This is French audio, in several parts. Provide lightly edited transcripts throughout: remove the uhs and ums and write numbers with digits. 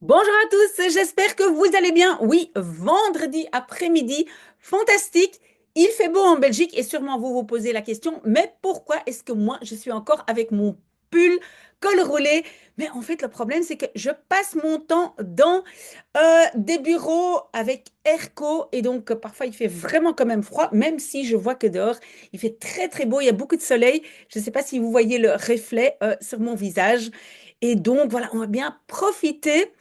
Bonjour à tous, j'espère que vous allez bien. Oui, vendredi après-midi, fantastique. Il fait beau en Belgique et sûrement vous vous posez la question, mais pourquoi est-ce que moi je suis encore avec mon pull col roulé? Mais en fait, le problème, c'est que je passe mon temps dans des bureaux avec airco et donc parfois il fait vraiment quand même froid, même si je vois que dehors il fait très très beau, il y a beaucoup de soleil. Je ne sais pas si vous voyez le reflet sur mon visage. Et donc voilà, on va bien profiter.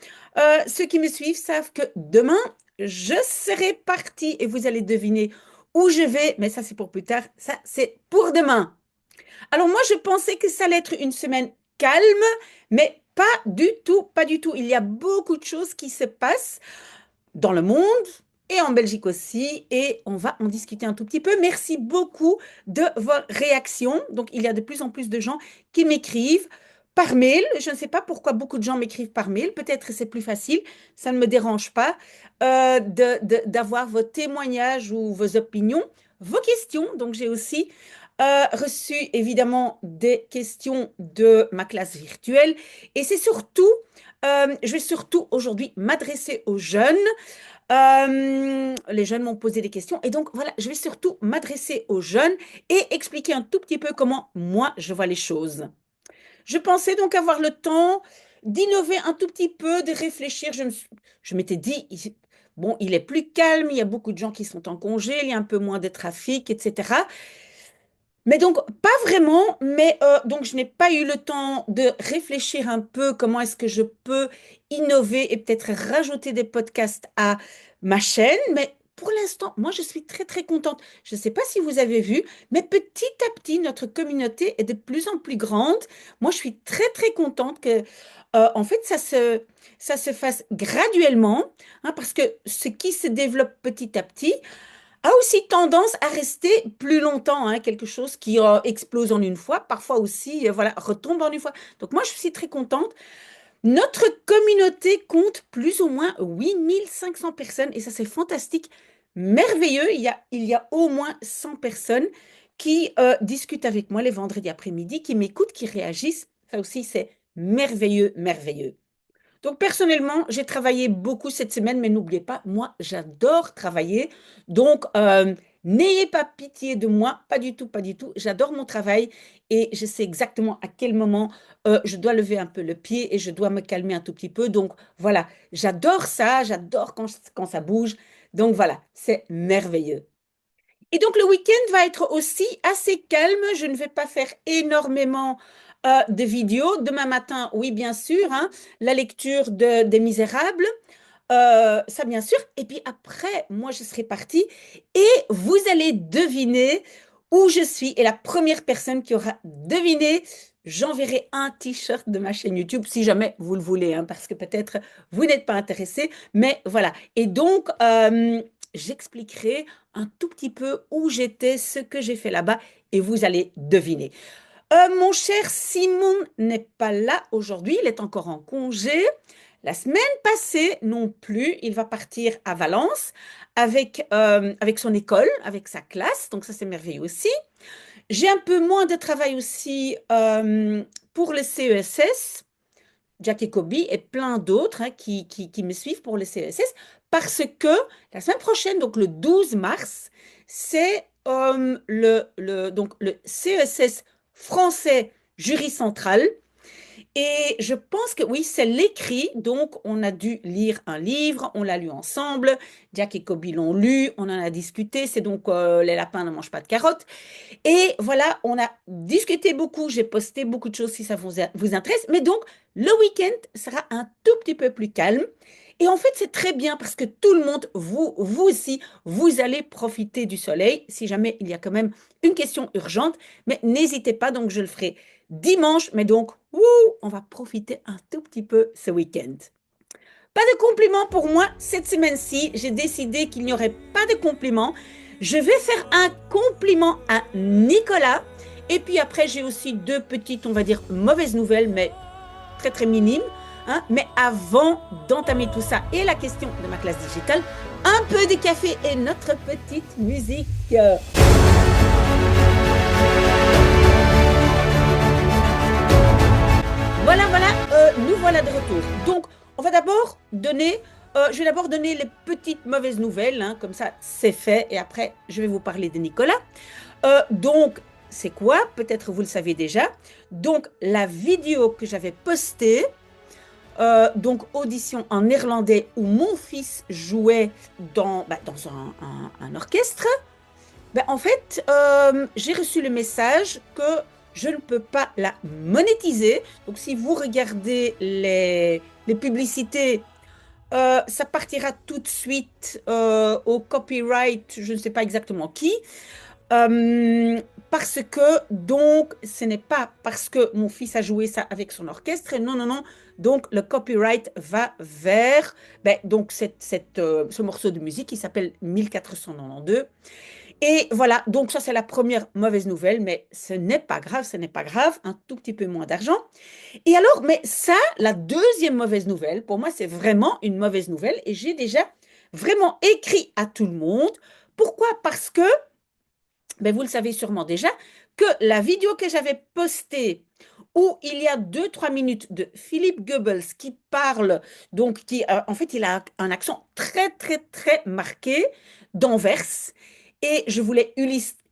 Ceux qui me suivent savent que demain, je serai partie et vous allez deviner où je vais, mais ça c'est pour plus tard, ça c'est pour demain. Alors moi, je pensais que ça allait être une semaine calme, mais pas du tout, pas du tout. Il y a beaucoup de choses qui se passent dans le monde et en Belgique aussi, et on va en discuter un tout petit peu. Merci beaucoup de vos réactions. Donc, il y a de plus en plus de gens qui m'écrivent par mail. Je ne sais pas pourquoi beaucoup de gens m'écrivent par mail. Peut-être que c'est plus facile. Ça ne me dérange pas d'avoir vos témoignages ou vos opinions, vos questions. Donc, j'ai aussi reçu évidemment des questions de ma classe virtuelle. Et c'est surtout, je vais surtout aujourd'hui m'adresser aux jeunes. Les jeunes m'ont posé des questions et donc voilà, je vais surtout m'adresser aux jeunes et expliquer un tout petit peu comment moi je vois les choses. Je pensais donc avoir le temps d'innover un tout petit peu, de réfléchir. Je m'étais dit, bon, il est plus calme, il y a beaucoup de gens qui sont en congé, il y a un peu moins de trafic, etc. Mais donc, pas vraiment, mais donc je n'ai pas eu le temps de réfléchir un peu comment est-ce que je peux innover et peut-être rajouter des podcasts à ma chaîne. Mais pour l'instant, moi, je suis très, très contente. Je ne sais pas si vous avez vu, mais petit à petit, notre communauté est de plus en plus grande. Moi, je suis très, très contente que, en fait, ça se fasse graduellement, hein, parce que ce qui se développe petit à petit, a aussi tendance à rester plus longtemps, hein, quelque chose qui explose en une fois, parfois aussi, voilà, retombe en une fois. Donc moi, je suis très contente. Notre communauté compte plus ou moins 8500 personnes et ça, c'est fantastique, merveilleux. Il y a au moins 100 personnes qui discutent avec moi les vendredis après-midi, qui m'écoutent, qui réagissent. Ça aussi, c'est merveilleux, merveilleux. Donc, personnellement, j'ai travaillé beaucoup cette semaine, mais n'oubliez pas, moi, j'adore travailler. Donc, n'ayez pas pitié de moi, pas du tout, pas du tout. J'adore mon travail et je sais exactement à quel moment je dois lever un peu le pied et je dois me calmer un tout petit peu. Donc, voilà, j'adore ça, j'adore quand ça bouge. Donc, voilà, c'est merveilleux. Et donc le week-end va être aussi assez calme. Je ne vais pas faire énormément de vidéos. Demain matin, oui, bien sûr, hein, la lecture des Misérables, ça bien sûr. Et puis après, moi, je serai partie et vous allez deviner où je suis. Et la première personne qui aura deviné, j'enverrai un t-shirt de ma chaîne YouTube si jamais vous le voulez, hein, parce que peut-être vous n'êtes pas intéressé. Mais voilà. Et donc, j'expliquerai un tout petit peu où j'étais, ce que j'ai fait là-bas, et vous allez deviner. Mon cher Simon n'est pas là aujourd'hui, il est encore en congé. La semaine passée non plus, il va partir à Valence avec son école, avec sa classe, donc ça c'est merveilleux aussi. J'ai un peu moins de travail aussi pour le CESS, Jackie Kobe et plein d'autres, hein, qui me suivent pour le CESS, parce que la semaine prochaine, donc le 12 mars, c'est donc le CESS français jury central. Et je pense que oui, c'est l'écrit, donc on a dû lire un livre, on l'a lu ensemble, Jack et Kobe l'ont lu, on en a discuté, c'est donc Les lapins ne mangent pas de carottes. Et voilà, on a discuté beaucoup, j'ai posté beaucoup de choses si ça vous intéresse. Mais donc, le week-end sera un tout petit peu plus calme. Et en fait, c'est très bien parce que tout le monde, vous aussi, vous allez profiter du soleil si jamais il y a quand même une question urgente. Mais n'hésitez pas, donc je le ferai dimanche. Mais donc, on va profiter un tout petit peu ce week-end. Pas de compliments pour moi cette semaine-ci. J'ai décidé qu'il n'y aurait pas de compliments. Je vais faire un compliment à Nicolas. Et puis après, j'ai aussi deux petites, on va dire, mauvaises nouvelles, mais très très minimes. Hein. Mais avant d'entamer tout ça et la question de ma classe digitale, un peu de café et notre petite musique. Voilà, voilà, nous voilà de retour. Donc, On va d'abord donner, je vais d'abord donner les petites mauvaises nouvelles, hein, comme ça c'est fait, et après je vais vous parler de Nicolas. Donc, c'est quoi? Peut-être vous le savez déjà. Donc, la vidéo que j'avais postée, donc audition en néerlandais où mon fils jouait dans un orchestre, en fait, j'ai reçu le message que je ne peux pas la monétiser. Donc, si vous regardez les publicités, ça partira tout de suite au copyright, je ne sais pas exactement qui. Euh, Parce que, donc, ce n'est pas parce que mon fils a joué ça avec son orchestre. Non, non, non. Donc, le copyright va vers donc ce morceau de musique qui s'appelle 1492. Et voilà, donc ça, c'est la première mauvaise nouvelle, mais ce n'est pas grave, ce n'est pas grave, un tout petit peu moins d'argent. Et alors, mais ça, la deuxième mauvaise nouvelle, pour moi, c'est vraiment une mauvaise nouvelle et j'ai déjà vraiment écrit à tout le monde. Pourquoi? Parce que vous le savez sûrement déjà, que la vidéo que j'avais postée, où il y a 2-3 minutes de Philippe Goebbels qui parle, donc en fait, il a un accent très, très, très marqué d'Anvers. Et je voulais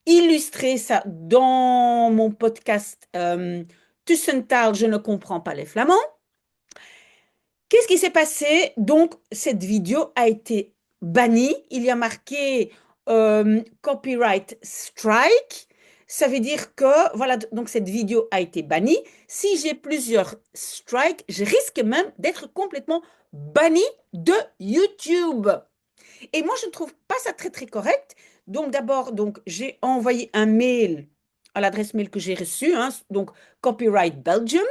illustrer ça dans mon podcast Tussentaal, je ne comprends pas les Flamands. Qu'est-ce qui s'est passé? Donc, cette vidéo a été bannie. Il y a marqué copyright strike. Ça veut dire que, voilà, donc cette vidéo a été bannie. Si j'ai plusieurs strikes, je risque même d'être complètement banni de YouTube. Et moi, je ne trouve pas ça très, très correct. Donc, d'abord, donc, j'ai envoyé un mail à l'adresse mail que j'ai reçue, hein, donc Copyright Belgium.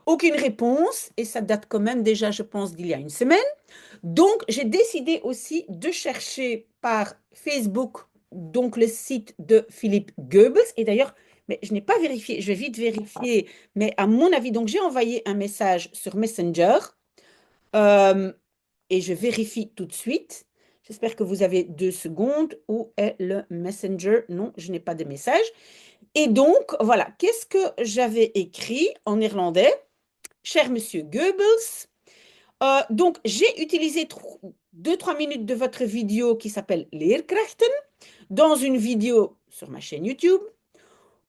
Aucune réponse, et ça date quand même déjà, je pense, d'il y a une semaine. Donc, j'ai décidé aussi de chercher par Facebook, donc le site de Philippe Goebbels. Et d'ailleurs, mais je n'ai pas vérifié, je vais vite vérifier, mais à mon avis, donc j'ai envoyé un message sur Messenger euh, et je vérifie tout de suite. J'espère que vous avez 2 secondes. Où est le Messenger? Non, je n'ai pas de message. Et donc, voilà, qu'est-ce que j'avais écrit en néerlandais? Cher Monsieur Goebbels, donc j'ai utilisé 2-3 minutes de votre vidéo qui s'appelle Leerkrachten dans une vidéo sur ma chaîne YouTube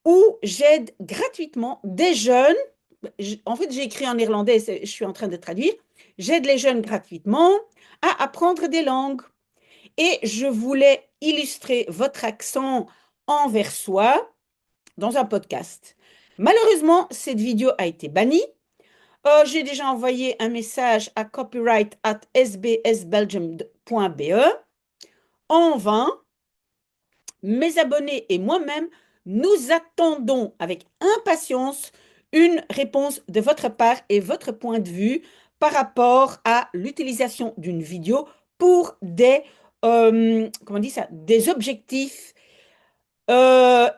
où j'aide gratuitement des jeunes. En fait, j'ai écrit en néerlandais, je suis en train de traduire. J'aide les jeunes gratuitement à apprendre des langues. Et je voulais illustrer votre accent anversois dans un podcast. Malheureusement, cette vidéo a été bannie. J'ai déjà envoyé un message à copyright@sbsbelgium.be. En vain, mes abonnés et moi-même, nous attendons avec impatience une réponse de votre part et votre point de vue par rapport à l'utilisation d'une vidéo pour comment on dit ça, des objectifs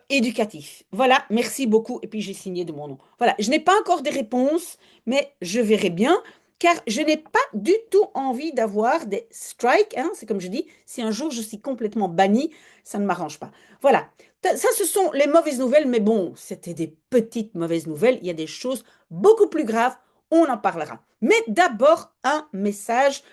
éducatif. Voilà, merci beaucoup. Et puis j'ai signé de mon nom. Voilà, je n'ai pas encore de réponse, mais je verrai bien, car je n'ai pas du tout envie d'avoir des strikes. Hein, c'est comme je dis, si un jour je suis complètement banni, ça ne m'arrange pas. Voilà, ça ce sont les mauvaises nouvelles, mais bon, c'était des petites mauvaises nouvelles. Il y a des choses beaucoup plus graves, on en parlera. Mais d'abord, un message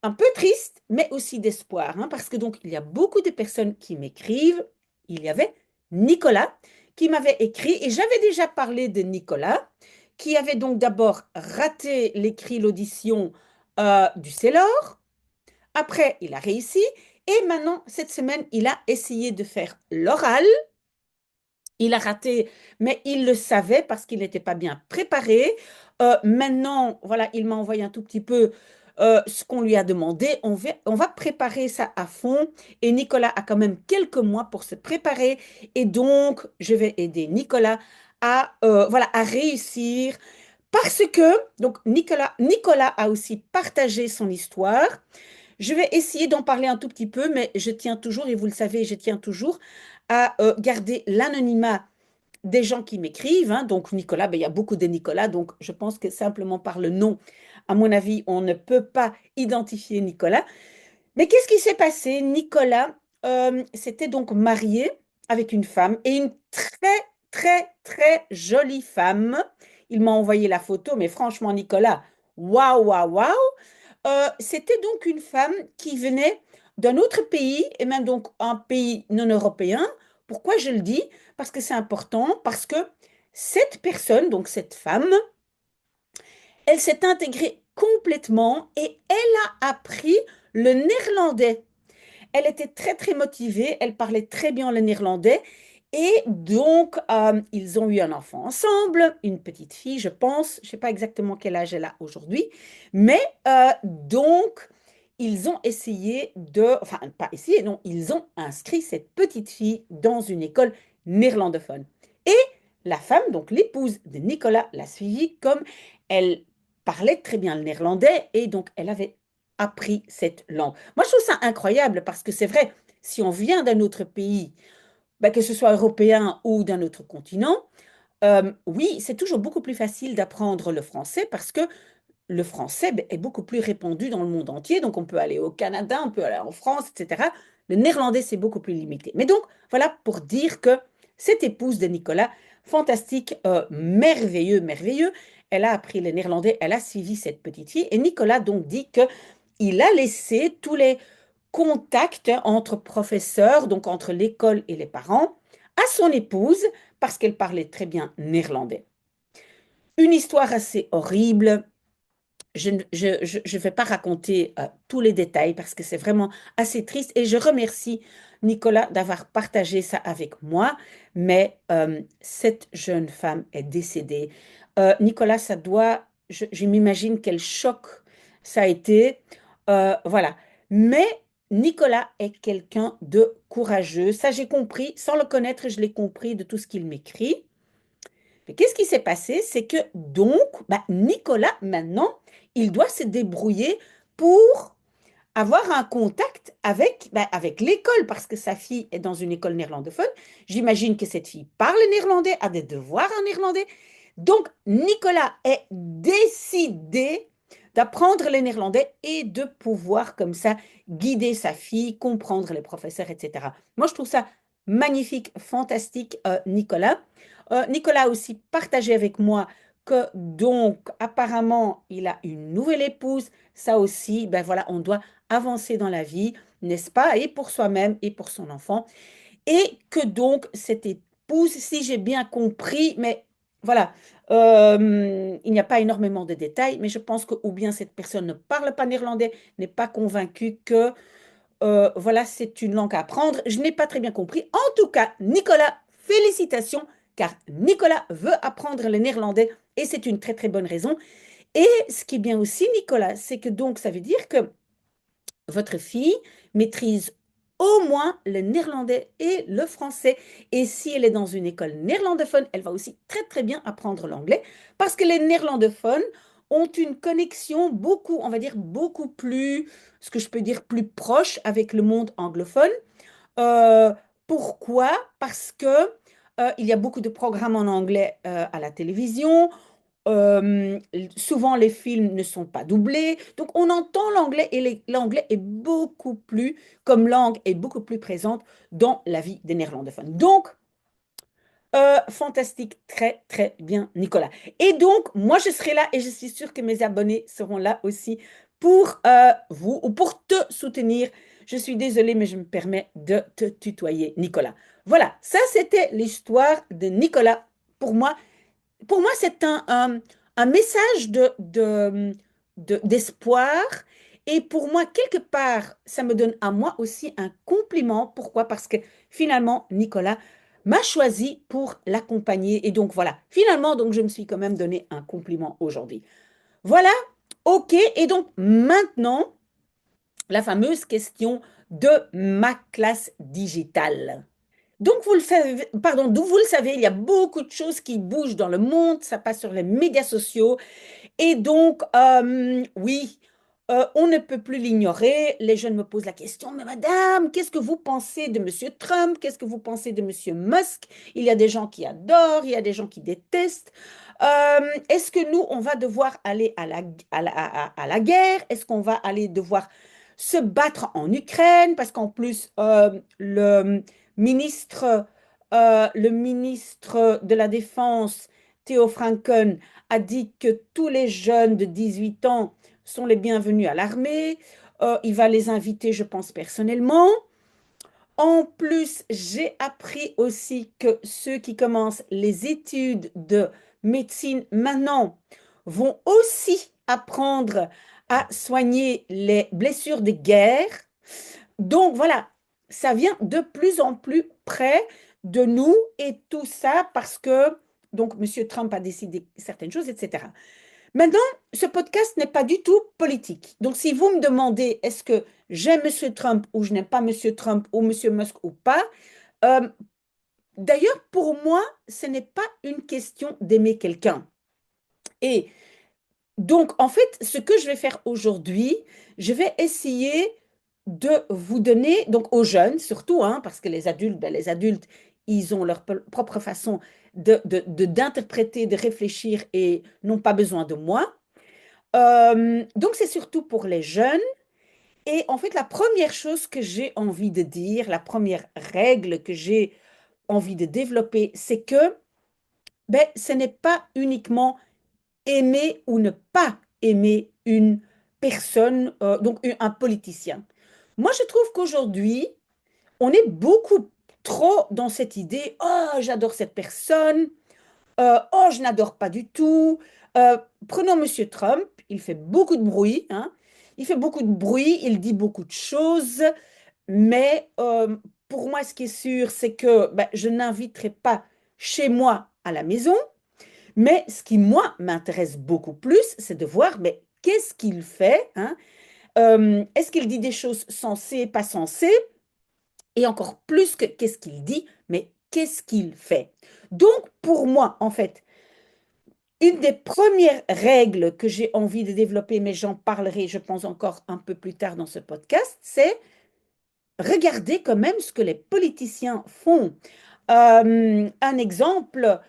un peu triste, mais aussi d'espoir, hein, parce que donc il y a beaucoup de personnes qui m'écrivent. Il y avait Nicolas qui m'avait écrit, et j'avais déjà parlé de Nicolas, qui avait donc d'abord raté l'écrit, l'audition du Célor. Après, il a réussi, et maintenant, cette semaine, il a essayé de faire l'oral. Il a raté, mais il le savait parce qu'il n'était pas bien préparé. Maintenant, voilà, il m'a envoyé un tout petit peu ce qu'on lui a demandé. On va préparer ça à fond. Et Nicolas a quand même quelques mois pour se préparer. Et donc, je vais aider Nicolas voilà, à réussir. Parce que, donc, Nicolas a aussi partagé son histoire. Je vais essayer d'en parler un tout petit peu, mais je tiens toujours, et vous le savez, je tiens toujours à garder l'anonymat des gens qui m'écrivent. Hein. Donc, Nicolas, il y a beaucoup de Nicolas, donc je pense que simplement par le nom, à mon avis, on ne peut pas identifier Nicolas. Mais qu'est-ce qui s'est passé? Nicolas s'était donc marié avec une femme, et une très, très, très jolie femme. Il m'a envoyé la photo, mais franchement, Nicolas, waouh, waouh, waouh. C'était donc une femme qui venait d'un autre pays, et même donc un pays non européen. Pourquoi je le dis? Parce que c'est important, parce que cette personne, donc cette femme, elle s'est intégrée complètement et elle a appris le néerlandais. Elle était très très motivée, elle parlait très bien le néerlandais et donc ils ont eu un enfant ensemble, une petite fille je pense, je ne sais pas exactement quel âge elle a aujourd'hui, mais donc ils ont essayé de, enfin pas essayé, non, ils ont inscrit cette petite fille dans une école néerlandophone. Et la femme, donc l'épouse de Nicolas, l'a suivie comme elle parlait très bien le néerlandais et donc elle avait appris cette langue. Moi, je trouve ça incroyable parce que c'est vrai, si on vient d'un autre pays, ben, que ce soit européen ou d'un autre continent, oui, c'est toujours beaucoup plus facile d'apprendre le français parce que le français ben, est beaucoup plus répandu dans le monde entier. Donc, on peut aller au Canada, on peut aller en France, etc. Le néerlandais, c'est beaucoup plus limité. Mais donc, voilà pour dire que cette épouse de Nicolas, fantastique, merveilleux, merveilleux, elle a appris le néerlandais, elle a suivi cette petite fille. Et Nicolas donc dit que il a laissé tous les contacts entre professeurs, donc entre l'école et les parents, à son épouse parce qu'elle parlait très bien néerlandais. Une histoire assez horrible. Je ne vais pas raconter tous les détails parce que c'est vraiment assez triste et je remercie Nicolas d'avoir partagé ça avec moi, mais cette jeune femme est décédée. Nicolas, ça doit, je m'imagine quel choc ça a été. Voilà. Mais Nicolas est quelqu'un de courageux. Ça, j'ai compris. Sans le connaître, je l'ai compris de tout ce qu'il m'écrit. Mais qu'est-ce qui s'est passé? C'est que donc, bah, Nicolas, maintenant, il doit se débrouiller pour avoir un contact avec, bah, avec l'école, parce que sa fille est dans une école néerlandophone. J'imagine que cette fille parle néerlandais, a des devoirs en néerlandais. Donc, Nicolas est décidé d'apprendre le néerlandais et de pouvoir comme ça guider sa fille, comprendre les professeurs, etc. Moi, je trouve ça magnifique, fantastique, Nicolas. Nicolas a aussi partagé avec moi que donc apparemment il a une nouvelle épouse. Ça aussi, ben voilà, on doit avancer dans la vie, n'est-ce pas? Et pour soi-même et pour son enfant. Et que donc cette épouse, si j'ai bien compris, mais voilà, il n'y a pas énormément de détails, mais je pense que ou bien cette personne ne parle pas néerlandais, n'est pas convaincue que voilà, c'est une langue à apprendre. Je n'ai pas très bien compris. En tout cas, Nicolas, félicitations, car Nicolas veut apprendre le néerlandais et c'est une très très bonne raison. Et ce qui est bien aussi, Nicolas, c'est que donc ça veut dire que votre fille maîtrise au moins le néerlandais et le français. Et si elle est dans une école néerlandophone, elle va aussi très très bien apprendre l'anglais parce que les néerlandophones ont une connexion beaucoup, on va dire, beaucoup plus, ce que je peux dire, plus proche avec le monde anglophone. Euh, Pourquoi? Parce que il y a beaucoup de programmes en anglais à la télévision. Souvent, les films ne sont pas doublés. Donc, on entend l'anglais et l'anglais est beaucoup plus, comme langue, est beaucoup plus présente dans la vie des néerlandophones. Donc, fantastique, très, très bien, Nicolas. Et donc, moi, je serai là et je suis sûre que mes abonnés seront là aussi pour vous ou pour te soutenir. Je suis désolée, mais je me permets de te tutoyer, Nicolas. Voilà, ça, c'était l'histoire de Nicolas. Pour moi, c'est un message d'espoir. Et pour moi, quelque part, ça me donne à moi aussi un compliment. Pourquoi? Parce que finalement, Nicolas m'a choisi pour l'accompagner. Et donc, voilà, finalement, donc, je me suis quand même donné un compliment aujourd'hui. Voilà, OK. Et donc, maintenant, la fameuse question de ma classe digitale. Donc, vous le savez, pardon, donc vous le savez, il y a beaucoup de choses qui bougent dans le monde, ça passe sur les médias sociaux. Et donc, oui, on ne peut plus l'ignorer. Les jeunes me posent la question, mais madame, qu'est-ce que vous pensez de Monsieur Trump? Qu'est-ce que vous pensez de Monsieur Musk? Il y a des gens qui adorent, il y a des gens qui détestent. Est-ce que nous, on va devoir aller à la guerre? Est-ce qu'on va aller devoir se battre en Ukraine? Parce qu'en plus, ministre, le ministre de la Défense Theo Franken a dit que tous les jeunes de 18 ans sont les bienvenus à l'armée. Il va les inviter, je pense, personnellement. En plus, j'ai appris aussi que ceux qui commencent les études de médecine maintenant vont aussi apprendre à soigner les blessures de guerre. Donc voilà, ça vient de plus en plus près de nous et tout ça parce que donc Monsieur Trump a décidé certaines choses, etc. Maintenant, ce podcast n'est pas du tout politique. Donc, si vous me demandez est-ce que j'aime Monsieur Trump ou je n'aime pas Monsieur Trump ou Monsieur Musk ou pas, euh, d'ailleurs, pour moi, ce n'est pas une question d'aimer quelqu'un. Et donc, en fait, ce que je vais faire aujourd'hui, je vais essayer de vous donner, donc aux jeunes surtout, hein, parce que les adultes, ben, les adultes, ils ont leur propre façon d'interpréter, de réfléchir et n'ont pas besoin de moi. Donc, c'est surtout pour les jeunes. Et en fait, la première chose que j'ai envie de dire, la première règle que j'ai envie de développer, c'est que ben, ce n'est pas uniquement aimer ou ne pas aimer une personne, donc un politicien. Moi, je trouve qu'aujourd'hui, on est beaucoup trop dans cette idée, oh, j'adore cette personne, oh, je n'adore pas du tout. Euh, Prenons Monsieur Trump, il fait beaucoup de bruit, hein. Il fait beaucoup de bruit, il dit beaucoup de choses, mais pour moi, ce qui est sûr, c'est que ben, je n'inviterai pas chez moi à la maison, mais ce qui, moi, m'intéresse beaucoup plus, c'est de voir mais qu'est-ce qu'il fait, hein. Est-ce qu'il dit des choses sensées, pas sensées, et encore plus que qu'est-ce qu'il dit, mais qu'est-ce qu'il fait. Donc, pour moi, en fait, une des premières règles que j'ai envie de développer, mais j'en parlerai, je pense, encore un peu plus tard dans ce podcast, c'est regarder quand même ce que les politiciens font. Un exemple,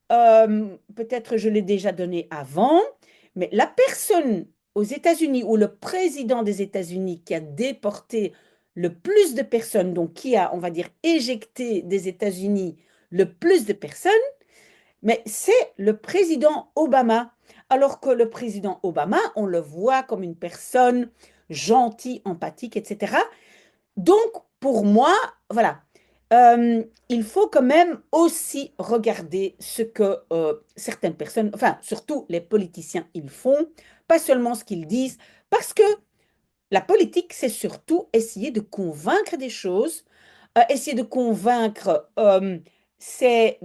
peut-être je l'ai déjà donné avant, mais la personne aux États-Unis ou le président des États-Unis qui a déporté le plus de personnes, donc qui a, on va dire, éjecté des États-Unis le plus de personnes, mais c'est le président Obama. Alors que le président Obama, on le voit comme une personne gentille, empathique, etc. Donc, pour moi, voilà, il faut quand même aussi regarder ce que certaines personnes, enfin, surtout les politiciens, ils font, pas seulement ce qu'ils disent, parce que la politique, c'est surtout essayer de convaincre des choses, essayer de convaincre ses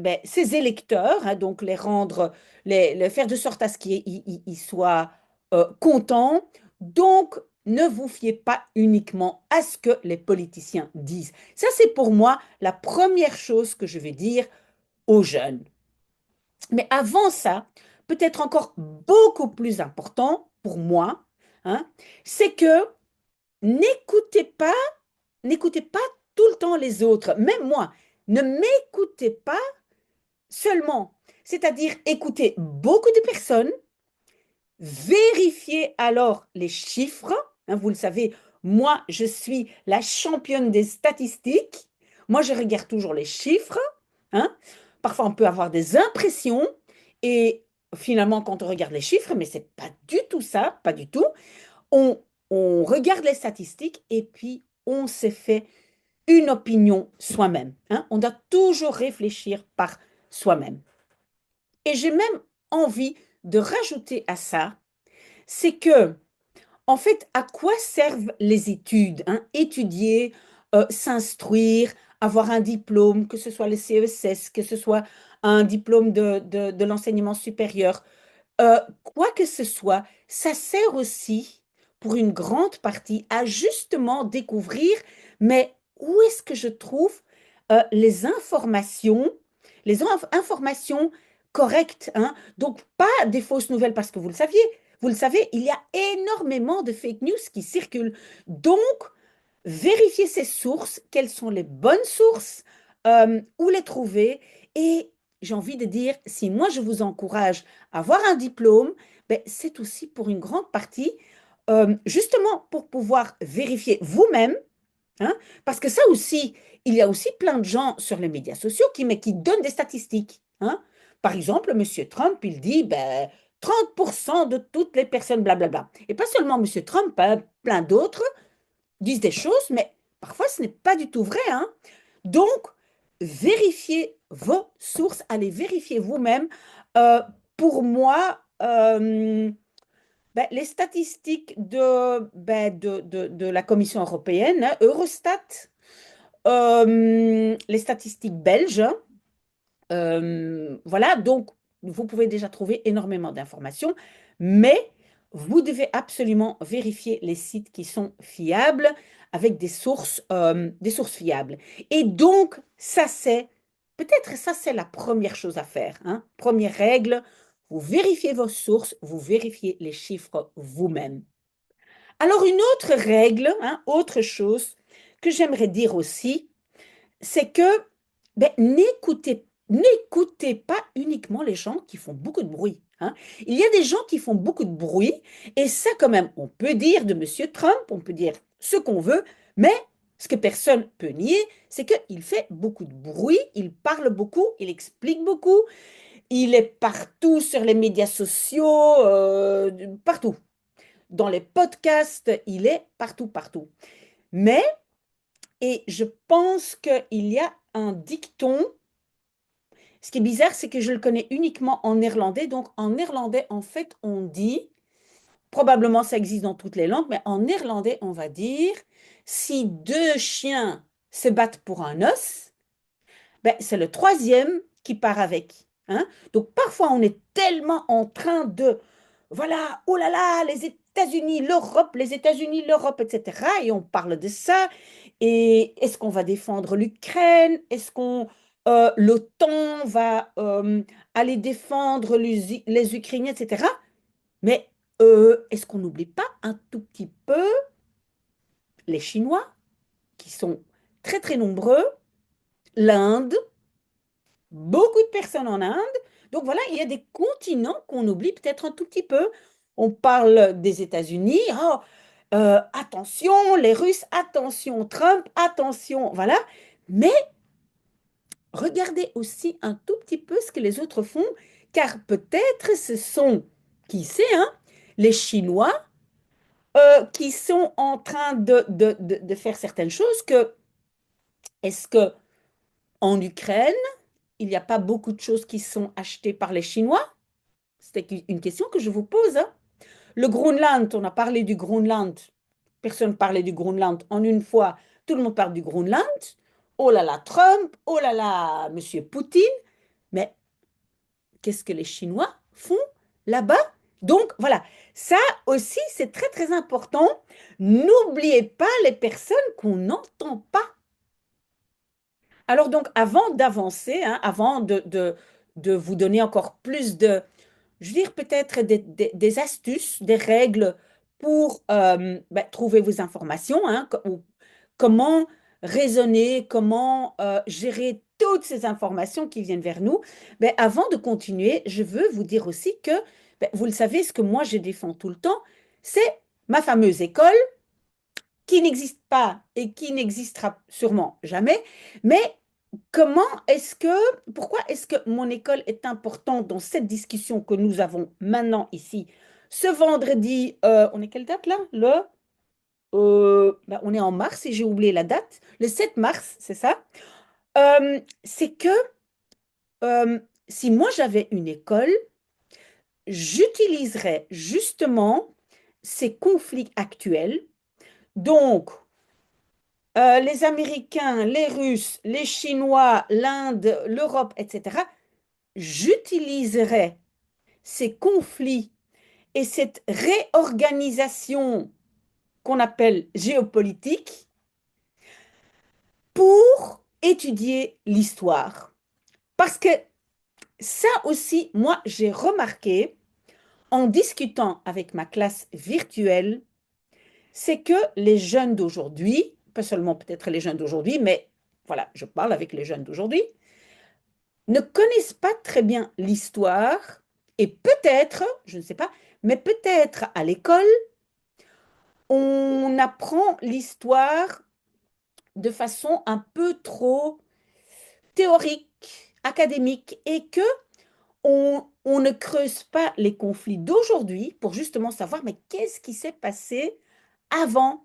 électeurs, hein, donc les rendre, les faire de sorte à ce qu'ils soient contents. Donc, ne vous fiez pas uniquement à ce que les politiciens disent. Ça, c'est pour moi la première chose que je vais dire aux jeunes. Mais avant ça, peut-être encore beaucoup plus important pour moi, hein, c'est que n'écoutez pas N'écoutez pas tout le temps les autres, même moi. Ne m'écoutez pas seulement. C'est-à-dire écoutez beaucoup de personnes, vérifiez alors les chiffres. Hein, vous le savez, moi, je suis la championne des statistiques. Moi, je regarde toujours les chiffres. Hein. Parfois, on peut avoir des impressions et finalement, quand on regarde les chiffres, mais c'est pas du tout ça, pas du tout. On, on regarde les statistiques et puis on s'est fait une opinion soi-même. Hein. On doit toujours réfléchir par soi-même. Et j'ai même envie de rajouter à ça, c'est que, en fait, à quoi servent les études, hein? Étudier, s'instruire, avoir un diplôme, que ce soit le CESS, que ce soit un diplôme de l'enseignement supérieur, quoi que ce soit, ça sert aussi, pour une grande partie, à justement découvrir, mais où est-ce que je trouve les informations correctes, hein? Donc, pas des fausses nouvelles, parce que vous le savez, il y a énormément de fake news qui circulent. Donc, vérifiez ces sources, quelles sont les bonnes sources, où les trouver. Et j'ai envie de dire, si moi je vous encourage à avoir un diplôme, ben, c'est aussi pour une grande partie, justement pour pouvoir vérifier vous-même, hein, parce que ça aussi, il y a aussi plein de gens sur les médias sociaux mais qui donnent des statistiques. Hein. Par exemple, Monsieur Trump, il dit, ben, 30% de toutes les personnes, blablabla. Et pas seulement Monsieur Trump, hein, plein d'autres disent des choses, mais parfois ce n'est pas du tout vrai, hein. Donc, vérifiez vos sources, allez vérifier vous-même. Euh, pour moi, ben, les statistiques de la Commission européenne, hein, Eurostat, les statistiques belges, hein, voilà, donc vous pouvez déjà trouver énormément d'informations, mais vous devez absolument vérifier les sites qui sont fiables avec des sources fiables. Et donc, peut-être ça, c'est la première chose à faire, hein. Première règle, vous vérifiez vos sources, vous vérifiez les chiffres vous-même. Alors, une autre règle, hein, autre chose que j'aimerais dire aussi, c'est que ben, n'écoutez pas uniquement les gens qui font beaucoup de bruit, hein. Il y a des gens qui font beaucoup de bruit, et ça quand même, on peut dire de Monsieur Trump, on peut dire ce qu'on veut, mais ce que personne peut nier, c'est qu'il fait beaucoup de bruit, il parle beaucoup, il explique beaucoup, il est partout sur les médias sociaux, partout. Dans les podcasts, il est partout, partout. Mais, et je pense qu'il y a un dicton. Ce qui est bizarre, c'est que je le connais uniquement en néerlandais. Donc, en néerlandais, en fait, on dit, probablement ça existe dans toutes les langues, mais en néerlandais, on va dire, si deux chiens se battent pour un os, ben, c'est le troisième qui part avec, hein. Donc, parfois, on est tellement en train de, voilà, oh là là, les États-Unis, l'Europe, etc. Et on parle de ça. Et est-ce qu'on va défendre l'Ukraine? Est-ce qu'on l'OTAN va aller défendre les Ukrainiens, etc. Mais est-ce qu'on n'oublie pas un tout petit peu les Chinois, qui sont très très nombreux, l'Inde, beaucoup de personnes en Inde. Donc voilà, il y a des continents qu'on oublie peut-être un tout petit peu. On parle des États-Unis. Oh, attention, les Russes, attention, Trump, attention, voilà. Mais regardez aussi un tout petit peu ce que les autres font, car peut-être ce sont, qui sait, hein, les Chinois qui sont en train de faire certaines choses que, est-ce que en Ukraine, il n'y a pas beaucoup de choses qui sont achetées par les Chinois? C'était une question que je vous pose, hein. Le Groenland, on a parlé du Groenland. Personne ne parlait du Groenland en une fois. Tout le monde parle du Groenland. Oh là là, Trump. Oh là là, Monsieur Poutine. Mais qu'est-ce que les Chinois font là-bas? Donc voilà, ça aussi, c'est très très important. N'oubliez pas les personnes qu'on n'entend pas. Alors donc, avant d'avancer, hein, avant de vous donner encore plus de, je veux dire peut-être des astuces, des règles pour ben, trouver vos informations, hein, ou comment raisonner, comment gérer toutes ces informations qui viennent vers nous. Ben, avant de continuer, je veux vous dire aussi que, ben, vous le savez, ce que moi je défends tout le temps, c'est ma fameuse école qui n'existe pas et qui n'existera sûrement jamais, mais pourquoi est-ce que mon école est importante dans cette discussion que nous avons maintenant ici, ce vendredi, on est quelle date là? On est en mars et j'ai oublié la date, le 7 mars, c'est ça? C'est que euh, si moi j'avais une école, j'utiliserais justement ces conflits actuels, donc les Américains, les Russes, les Chinois, l'Inde, l'Europe, etc., j'utiliserai ces conflits et cette réorganisation qu'on appelle géopolitique pour étudier l'histoire. Parce que ça aussi, moi, j'ai remarqué en discutant avec ma classe virtuelle, c'est que les jeunes d'aujourd'hui, pas seulement peut-être les jeunes d'aujourd'hui, mais voilà, je parle avec les jeunes d'aujourd'hui, ne connaissent pas très bien l'histoire et peut-être, je ne sais pas, mais peut-être à l'école, on apprend l'histoire de façon un peu trop théorique, académique et que on ne creuse pas les conflits d'aujourd'hui pour justement savoir, mais qu'est-ce qui s'est passé avant?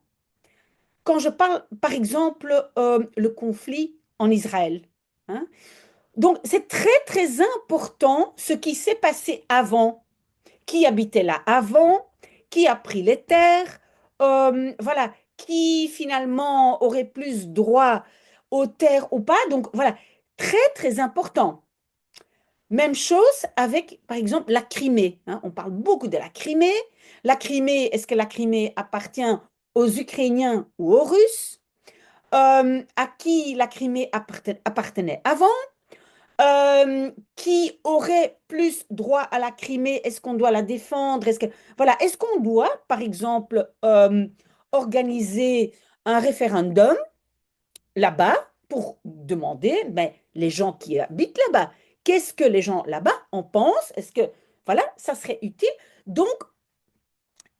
Quand je parle, par exemple, le conflit en Israël, hein. Donc, c'est très, très important ce qui s'est passé avant. Qui habitait là avant? Qui a pris les terres? Voilà. Qui finalement aurait plus droit aux terres ou pas? Donc, voilà. Très, très important. Même chose avec, par exemple, la Crimée, hein. On parle beaucoup de la Crimée. La Crimée, est-ce que la Crimée appartient aux Ukrainiens ou aux Russes? À qui la Crimée appartenait avant? Qui aurait plus droit à la Crimée? Est-ce qu'on doit la défendre? Voilà, est-ce qu'on doit, par exemple, organiser un référendum là-bas pour demander, ben, les gens qui habitent là-bas, qu'est-ce que les gens là-bas en pensent? Est-ce que, voilà, ça serait utile. Donc,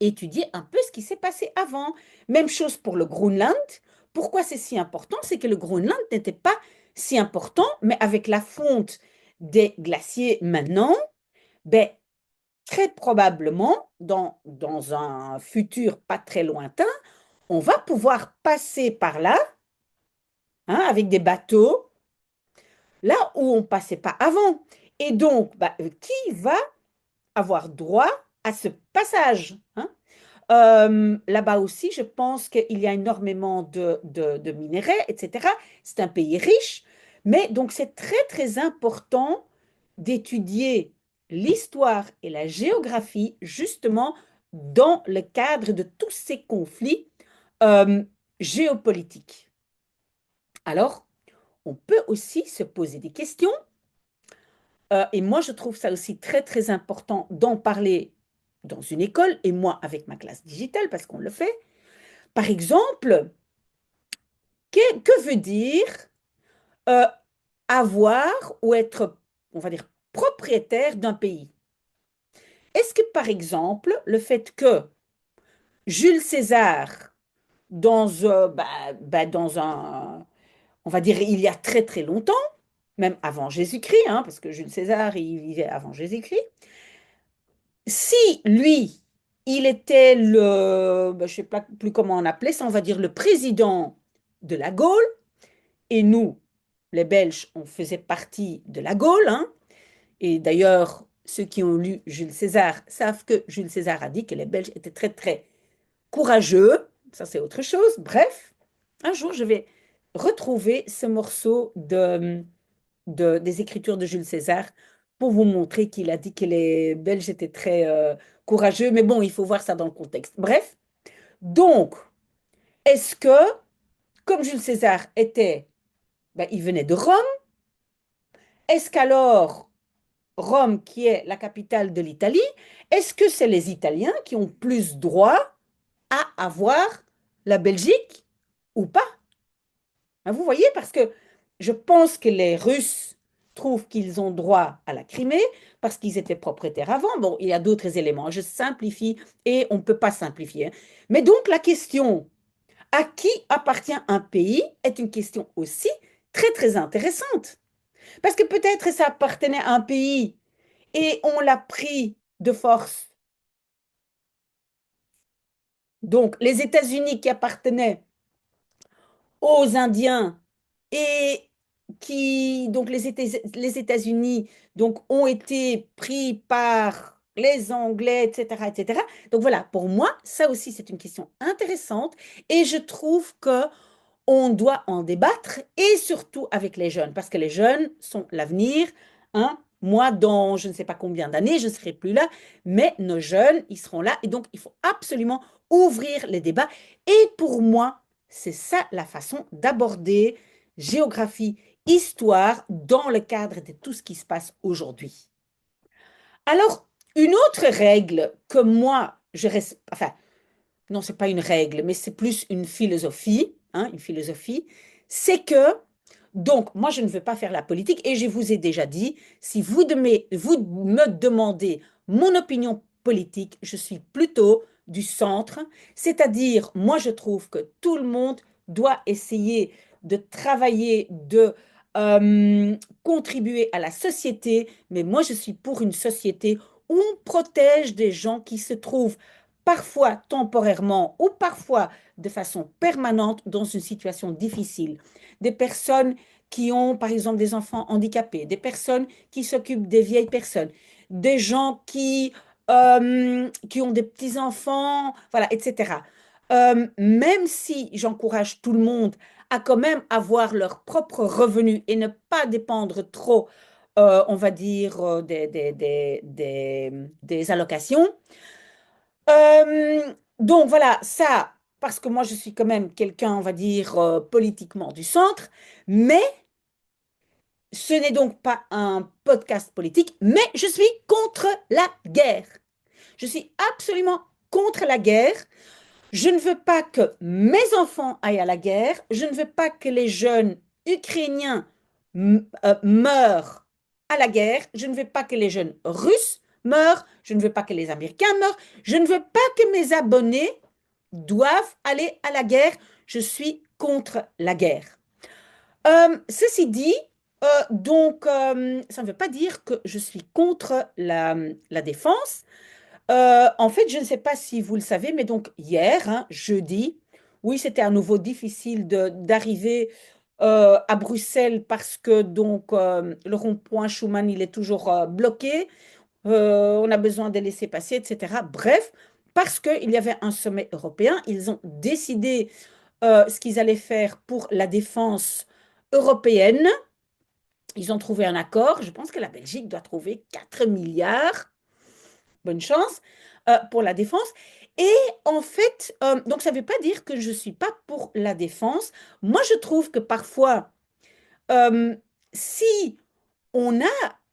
étudier un peu ce qui s'est passé avant. Même chose pour le Groenland. Pourquoi c'est si important? C'est que le Groenland n'était pas si important, mais avec la fonte des glaciers maintenant, ben, très probablement, dans un futur pas très lointain, on va pouvoir passer par là, hein, avec des bateaux, là où on ne passait pas avant. Et donc, bah, qui va avoir droit à ce passage, hein? Là-bas aussi, je pense qu'il y a énormément de minerais, etc. C'est un pays riche, mais donc c'est très, très important d'étudier l'histoire et la géographie justement dans le cadre de tous ces conflits euh, géopolitiques. Alors, on peut aussi se poser des questions, et moi je trouve ça aussi très, très important d'en parler dans une école, et moi avec ma classe digitale, parce qu'on le fait. Par exemple, que veut dire euh, avoir ou être, on va dire, propriétaire d'un pays? Est-ce que, par exemple, le fait que Jules César, dans un, on va dire, il y a très très longtemps, même avant Jésus-Christ, hein, parce que Jules César, il vivait avant Jésus-Christ, si lui, il était je ne sais pas plus comment on appelait ça, on va dire le président de la Gaule, et nous, les Belges, on faisait partie de la Gaule, hein. Et d'ailleurs, ceux qui ont lu Jules César savent que Jules César a dit que les Belges étaient très, très courageux. Ça, c'est autre chose. Bref, un jour, je vais retrouver ce morceau des écritures de Jules César pour vous montrer qu'il a dit que les Belges étaient très courageux. Mais bon, il faut voir ça dans le contexte. Bref, donc, est-ce que, comme Jules César était, ben, il venait de Rome, est-ce qu'alors Rome, qui est la capitale de l'Italie, est-ce que c'est les Italiens qui ont plus droit à avoir la Belgique ou pas? Hein, vous voyez, parce que je pense que les Russes trouvent qu'ils ont droit à la Crimée parce qu'ils étaient propriétaires avant. Bon, il y a d'autres éléments. Je simplifie et on ne peut pas simplifier, hein. Mais donc la question à qui appartient un pays est une question aussi très très intéressante. Parce que peut-être ça appartenait à un pays et on l'a pris de force. Donc, les États-Unis qui appartenaient aux Indiens et donc les États-Unis donc ont été pris par les Anglais, etc., etc. Donc voilà, pour moi, ça aussi c'est une question intéressante et je trouve que on doit en débattre et surtout avec les jeunes, parce que les jeunes sont l'avenir, hein. Moi, dans je ne sais pas combien d'années, je ne serai plus là, mais nos jeunes, ils seront là. Et donc, il faut absolument ouvrir les débats. Et pour moi, c'est ça la façon d'aborder géographie, histoire dans le cadre de tout ce qui se passe aujourd'hui. Alors, une autre règle que moi, enfin, non, c'est pas une règle, mais c'est plus une philosophie, hein, une philosophie, c'est que, donc, moi, je ne veux pas faire la politique et je vous ai déjà dit, si vous me demandez mon opinion politique, je suis plutôt du centre, c'est-à-dire, moi, je trouve que tout le monde doit essayer de travailler, de euh, contribuer à la société, mais moi je suis pour une société où on protège des gens qui se trouvent parfois temporairement ou parfois de façon permanente dans une situation difficile. Des personnes qui ont par exemple des enfants handicapés, des personnes qui s'occupent des vieilles personnes, des gens qui ont des petits-enfants, voilà, etc. Même si j'encourage tout le monde à quand même avoir leur propre revenu et ne pas dépendre trop, on va dire, des allocations. Donc voilà, ça, parce que moi je suis quand même quelqu'un, on va dire, politiquement du centre, mais ce n'est donc pas un podcast politique, mais je suis contre la guerre. Je suis absolument contre la guerre. Je ne veux pas que mes enfants aillent à la guerre. Je ne veux pas que les jeunes Ukrainiens meurent à la guerre. Je ne veux pas que les jeunes Russes meurent. Je ne veux pas que les Américains meurent. Je ne veux pas que mes abonnés doivent aller à la guerre. Je suis contre la guerre. Ceci dit, ça ne veut pas dire que je suis contre la défense. En fait, je ne sais pas si vous le savez, mais donc hier, hein, jeudi, oui, c'était à nouveau difficile d'arriver à Bruxelles parce que le rond-point Schuman, il est toujours bloqué. On a besoin de laisser passer, etc. Bref, parce qu'il y avait un sommet européen, ils ont décidé ce qu'ils allaient faire pour la défense européenne. Ils ont trouvé un accord. Je pense que la Belgique doit trouver 4 milliards, bonne chance, pour la défense. Et en fait, donc ça ne veut pas dire que je ne suis pas pour la défense. Moi, je trouve que parfois, euh, si on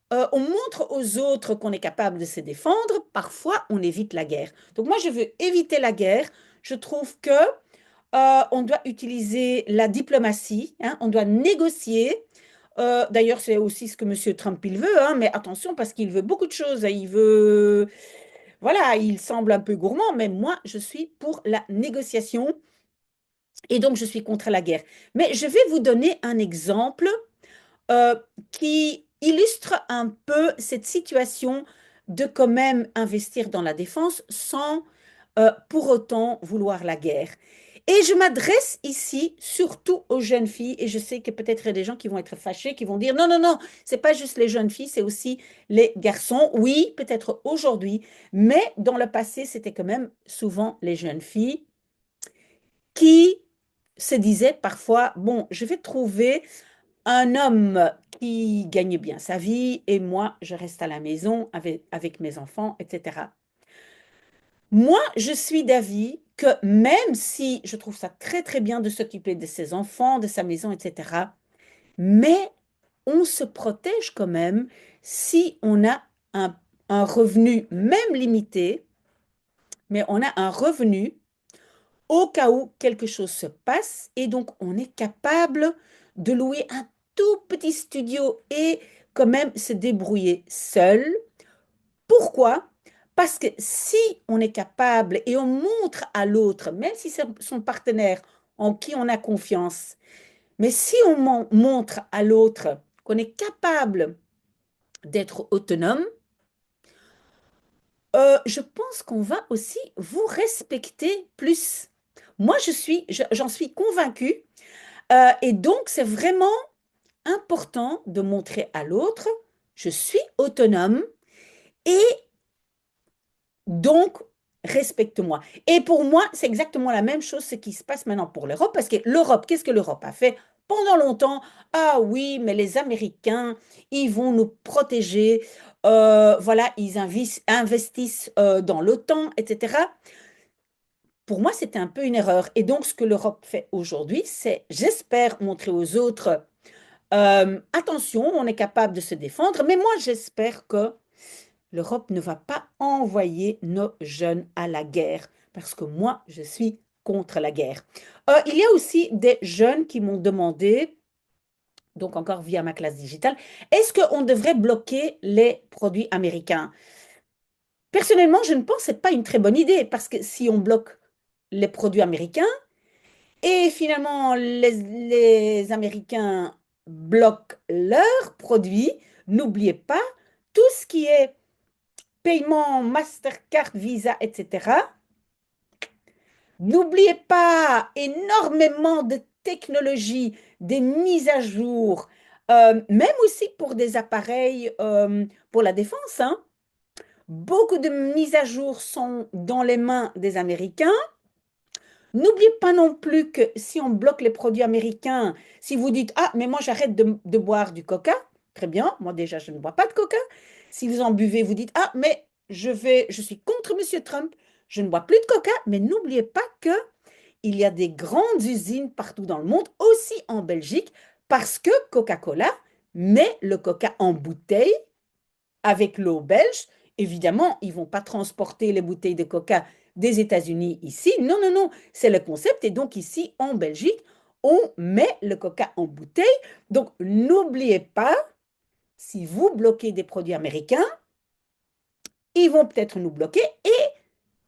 montre aux autres qu'on est capable de se défendre, parfois on évite la guerre. Donc moi, je veux éviter la guerre. Je trouve que on doit utiliser la diplomatie, hein, on doit négocier. D'ailleurs, c'est aussi ce que M. Trump il veut, hein, mais attention parce qu'il veut beaucoup de choses. Il veut, voilà, il semble un peu gourmand, mais moi, je suis pour la négociation et donc je suis contre la guerre. Mais je vais vous donner un exemple euh, qui illustre un peu cette situation de quand même investir dans la défense sans pour autant vouloir la guerre. Et je m'adresse ici surtout aux jeunes filles, et je sais que peut-être il y a des gens qui vont être fâchés, qui vont dire non, non, non, c'est pas juste les jeunes filles, c'est aussi les garçons. Oui, peut-être aujourd'hui, mais dans le passé, c'était quand même souvent les jeunes filles qui se disaient parfois, bon, je vais trouver un homme qui gagne bien sa vie et moi, je reste à la maison avec mes enfants, etc. Moi, je suis d'avis que même si je trouve ça très très bien de s'occuper de ses enfants, de sa maison, etc., mais on se protège quand même si on a un, un revenu, même limité, mais on a un revenu au cas où quelque chose se passe et donc on est capable de louer un tout petit studio et quand même se débrouiller seul. Pourquoi? Parce que si on est capable et on montre à l'autre, même si c'est son partenaire en qui on a confiance, mais si on montre à l'autre qu'on est capable d'être autonome, je pense qu'on va aussi vous respecter plus. Moi, j'en suis convaincue. Et donc, c'est vraiment important de montrer à l'autre, je suis autonome et donc respecte-moi. Et pour moi, c'est exactement la même chose ce qui se passe maintenant pour l'Europe, parce que l'Europe, qu'est-ce que l'Europe a fait? Pendant longtemps, ah oui, mais les Américains, ils vont nous protéger, voilà, ils investissent dans l'OTAN, etc. Pour moi, c'était un peu une erreur. Et donc, ce que l'Europe fait aujourd'hui, c'est, j'espère, montrer aux autres attention, on est capable de se défendre, mais moi j'espère que l'Europe ne va pas envoyer nos jeunes à la guerre, parce que moi je suis contre la guerre. Il y a aussi des jeunes qui m'ont demandé, donc encore via ma classe digitale, est-ce qu'on devrait bloquer les produits américains? Personnellement, je ne pense que ce n'est pas une très bonne idée, parce que si on bloque les produits américains, et finalement les Américains bloquent leurs produits, n'oubliez pas tout ce qui est paiement Mastercard, Visa, etc. N'oubliez pas énormément de technologies, des mises à jour, même aussi pour des appareils pour la défense, hein. Beaucoup de mises à jour sont dans les mains des Américains. N'oubliez pas non plus que si on bloque les produits américains, si vous dites, ah, mais moi j'arrête de boire du coca, très bien, moi déjà je ne bois pas de coca. Si vous en buvez, vous dites, ah, mais je suis contre Monsieur Trump, je ne bois plus de coca, mais n'oubliez pas que il y a des grandes usines partout dans le monde, aussi en Belgique, parce que Coca-Cola met le coca en bouteille avec l'eau belge. Évidemment, ils ne vont pas transporter les bouteilles de coca des États-Unis ici. Non, non, non, c'est le concept. Et donc ici, en Belgique, on met le coca en bouteille. Donc n'oubliez pas, si vous bloquez des produits américains, ils vont peut-être nous bloquer et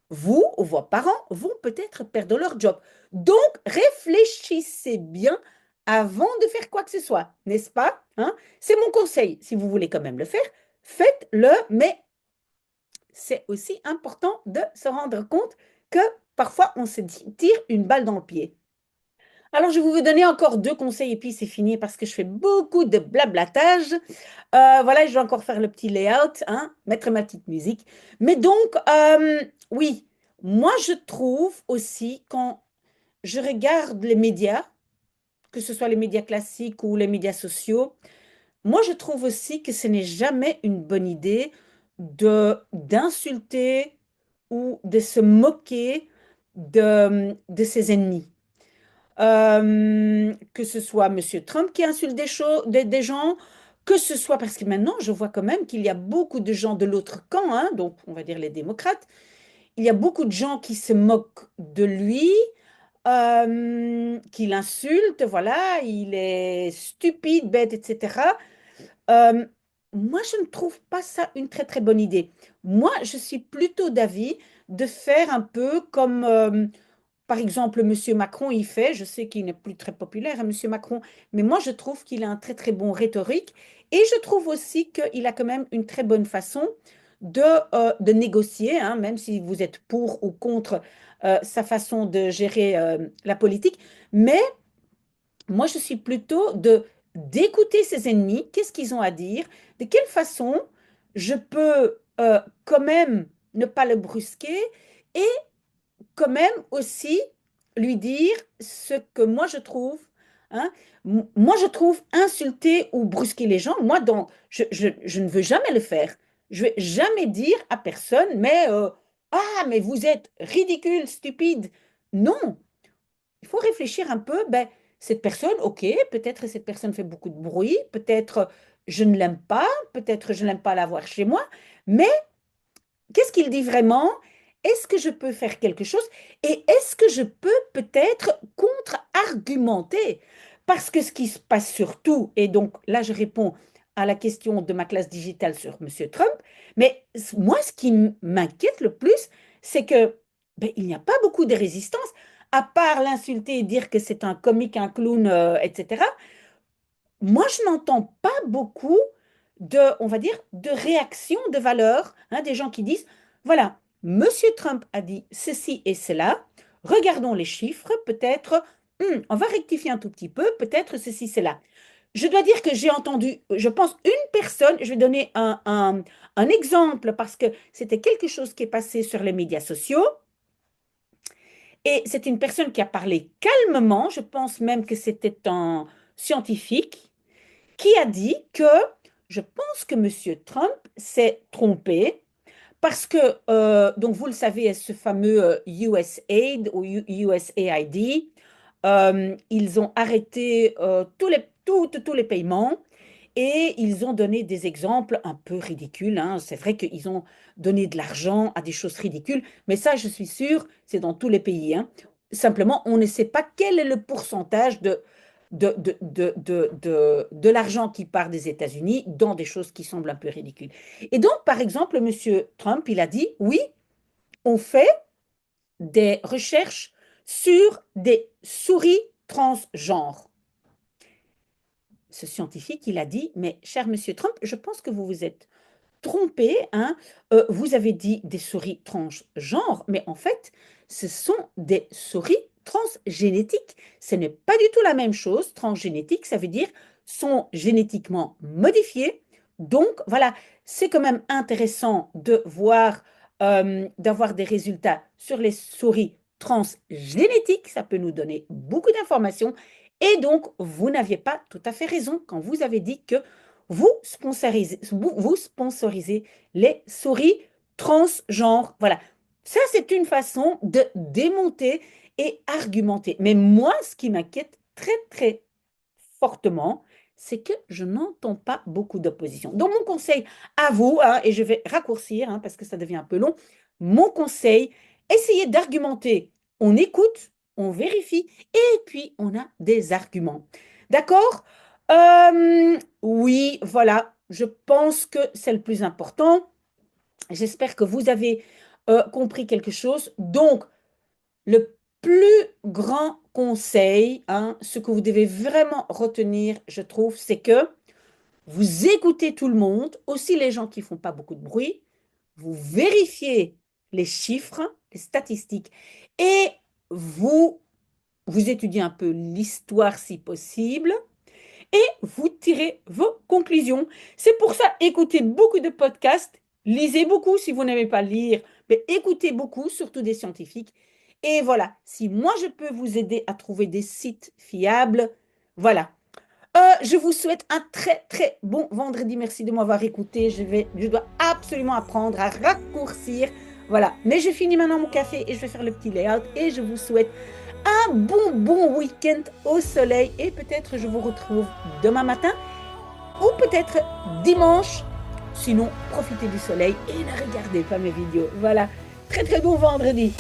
vous ou vos parents vont peut-être perdre leur job. Donc, réfléchissez bien avant de faire quoi que ce soit, n'est-ce pas? Hein? C'est mon conseil. Si vous voulez quand même le faire, faites-le, mais c'est aussi important de se rendre compte que parfois on se tire une balle dans le pied. Alors, je vais vous donner encore deux conseils et puis c'est fini parce que je fais beaucoup de blablatage. Voilà, je vais encore faire le petit layout, hein, mettre ma petite musique. Mais donc, oui, moi je trouve aussi quand je regarde les médias, que ce soit les médias classiques ou les médias sociaux, moi je trouve aussi que ce n'est jamais une bonne idée de d'insulter ou de se moquer de ses ennemis. Que ce soit Monsieur Trump qui insulte des gens, que ce soit parce que maintenant je vois quand même qu'il y a beaucoup de gens de l'autre camp, hein, donc on va dire les démocrates, il y a beaucoup de gens qui se moquent de lui, qui l'insultent, voilà, il est stupide, bête, etc. Euh, Moi, je ne trouve pas ça une très très bonne idée. Moi, je suis plutôt d'avis de faire un peu comme par exemple, Monsieur Macron, il fait, je sais qu'il n'est plus très populaire, hein, Monsieur Macron, mais moi, je trouve qu'il a un très, très bon rhétorique et je trouve aussi qu'il a quand même une très bonne façon de négocier, hein, même si vous êtes pour ou contre sa façon de gérer la politique. Mais moi, je suis plutôt d'écouter ses ennemis, qu'est-ce qu'ils ont à dire, de quelle façon je peux quand même ne pas le brusquer et quand même aussi lui dire ce que moi je trouve, hein, moi je trouve insulter ou brusquer les gens, moi donc, je ne veux jamais le faire. Je vais jamais dire à personne, mais ah, mais vous êtes ridicule, stupide. Non, il faut réfléchir un peu, ben, cette personne, ok, peut-être cette personne fait beaucoup de bruit, peut-être je ne l'aime pas, peut-être je n'aime pas l'avoir chez moi, mais qu'est-ce qu'il dit vraiment? Est-ce que je peux faire quelque chose? Et est-ce que je peux peut-être contre-argumenter? Parce que ce qui se passe surtout, et donc là je réponds à la question de ma classe digitale sur Monsieur Trump, mais moi ce qui m'inquiète le plus, c'est que ben, il n'y a pas beaucoup de résistance, à part l'insulter et dire que c'est un comique, un clown, etc. Moi, je n'entends pas beaucoup on va dire, de réactions de valeur, hein, des gens qui disent, voilà, Monsieur Trump a dit ceci et cela, regardons les chiffres, peut-être, on va rectifier un tout petit peu, peut-être ceci, cela. Je dois dire que j'ai entendu, je pense, une personne, je vais donner un exemple parce que c'était quelque chose qui est passé sur les médias sociaux, et c'est une personne qui a parlé calmement, je pense même que c'était un scientifique, qui a dit que je pense que Monsieur Trump s'est trompé parce que, donc vous le savez, ce fameux USAID ou USAID, ils ont arrêté tous les paiements et ils ont donné des exemples un peu ridicules, hein. C'est vrai qu'ils ont donné de l'argent à des choses ridicules, mais ça, je suis sûre, c'est dans tous les pays, hein. Simplement, on ne sait pas quel est le pourcentage de l'argent qui part des États-Unis dans des choses qui semblent un peu ridicules. Et donc, par exemple, Monsieur Trump, il a dit, oui, on fait des recherches sur des souris transgenres. ce scientifique, il a dit, mais cher monsieur Trump, je pense que vous vous êtes trompé, hein. Vous avez dit des souris transgenres, mais en fait, ce sont des souris transgénétiques. Ce n'est pas du tout la même chose. Transgénétique, ça veut dire sont génétiquement modifiés. Donc, voilà, c'est quand même intéressant de voir, d'avoir des résultats sur les souris transgénétiques. Ça peut nous donner beaucoup d'informations. Et donc, vous n'aviez pas tout à fait raison quand vous avez dit que vous sponsorisez les souris transgenres. Voilà. Ça, c'est une façon de démonter et argumenter. Mais moi, ce qui m'inquiète très, très fortement, c'est que je n'entends pas beaucoup d'opposition. Donc, mon conseil à vous, hein, et je vais raccourcir hein, parce que ça devient un peu long, mon conseil, essayez d'argumenter. On écoute, on vérifie, et puis on a des arguments. D'accord? Oui, voilà, je pense que c'est le plus important. J'espère que vous avez compris quelque chose. Donc, le plus grand conseil, hein, ce que vous devez vraiment retenir, je trouve, c'est que vous écoutez tout le monde, aussi les gens qui font pas beaucoup de bruit, vous vérifiez les chiffres, les statistiques, et vous, vous étudiez un peu l'histoire si possible, et vous tirez vos conclusions. C'est pour ça, écoutez beaucoup de podcasts, lisez beaucoup si vous n'aimez pas lire, mais écoutez beaucoup, surtout des scientifiques. Et voilà, si moi je peux vous aider à trouver des sites fiables, voilà. Je vous souhaite un très très bon vendredi. Merci de m'avoir écouté. Je dois absolument apprendre à raccourcir. Voilà. Mais je finis maintenant mon café et je vais faire le petit layout. Et je vous souhaite un bon week-end au soleil. Et peut-être je vous retrouve demain matin ou peut-être dimanche. Sinon, profitez du soleil et ne regardez pas mes vidéos. Voilà. Très très bon vendredi.